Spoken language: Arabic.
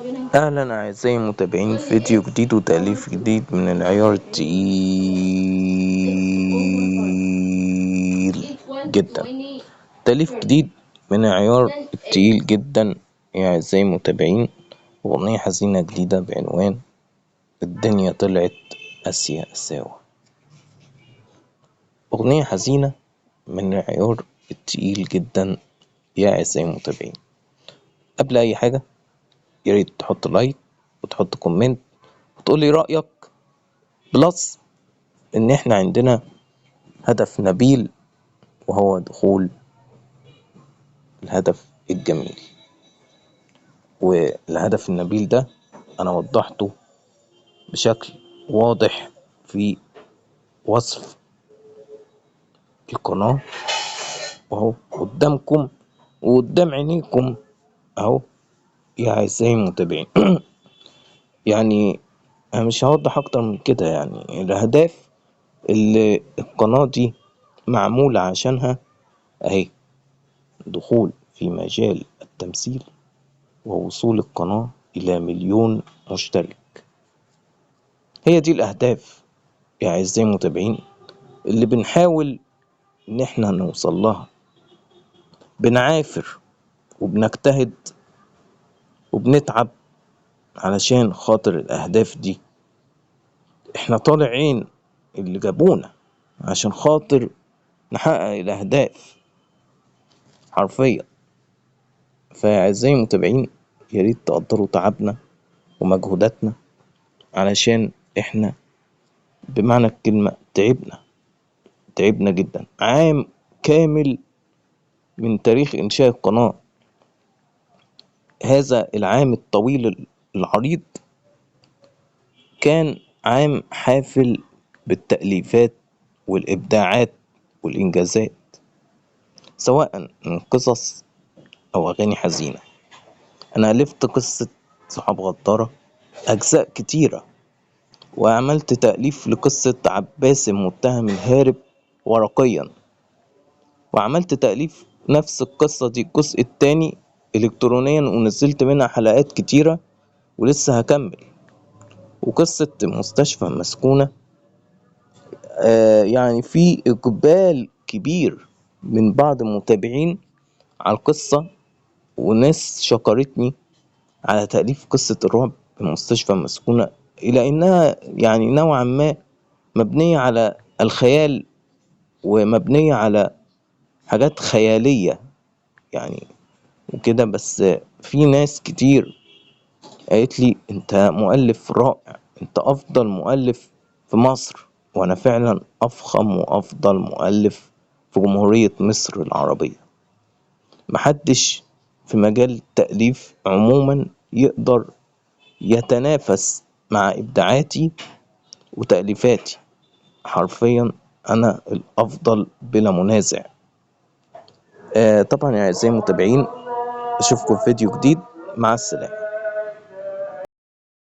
أهلا أعزائي المتابعين في فيديو جديد وتأليف جديد من العيار التقيل جدا. تأليف جديد من العيار التقيل جدا يا أعزائي المتابعين. أغنية حزينة جديدة بعنوان الدنيا طلعت قاسية قساوة. أغنية حزينة من العيار التقيل جدا يا أعزائي المتابعين. قبل أي حاجة ياريت تحط لايك وتحط كومنت وتقولي رأيك، بلس ان احنا عندنا هدف نبيل وهو دخول الهدف الجميل. والهدف النبيل ده انا وضحته بشكل واضح في وصف القناة، وهو قدامكم وقدام عينيكم اهو يا اعزائي المتابعين. يعني انا مش هوضح اكتر من كده. يعني الاهداف اللي القناة دي معمولة عشانها اهي: دخول في مجال التمثيل ووصول القناة إلى 1,000,000 مشترك. هي دي الأهداف يا أعزائي المتابعين اللي بنحاول إن احنا نوصل لها. بنعافر وبنجتهد وبنتعب علشان خاطر الأهداف دي. احنا طالعين اللي جابونا عشان خاطر نحقق الأهداف حرفيا. فيا أعزائي المتابعين ياريت تقدروا تعبنا ومجهوداتنا، علشان احنا بمعنى الكلمة تعبنا جدا. عام كامل من تاريخ إنشاء القناة، هذا العام الطويل العريض كان عام حافل بالتأليفات والإبداعات والإنجازات، سواء من قصص أو أغاني حزينة. أنا ألفت قصة صحاب غدارة أجزاء كتيرة، وعملت تأليف لقصة عباس المتهم الهارب ورقيا، وعملت تأليف نفس القصة دي الجزء التاني إلكترونيا ونزلت منها حلقات كتيرة ولسه هكمل. وقصة مستشفى مسكونة يعني في إقبال كبير من بعض المتابعين على القصة، وناس شكرتني على تأليف قصة الرعب بمستشفى مسكونة، إلى إنها يعني نوعا ما مبنية على الخيال ومبنية على حاجات خيالية يعني وكده. بس في ناس كتير قالت لي انت مؤلف رائع، انت افضل مؤلف في مصر. وانا فعلا افخم وافضل مؤلف في جمهورية مصر العربية. محدش في مجال التأليف عموما يقدر يتنافس مع ابداعاتي وتأليفاتي. حرفيا انا الافضل بلا منازع. طبعا يا اعزائي المتابعين اشوفكم في فيديو جديد. مع السلامة.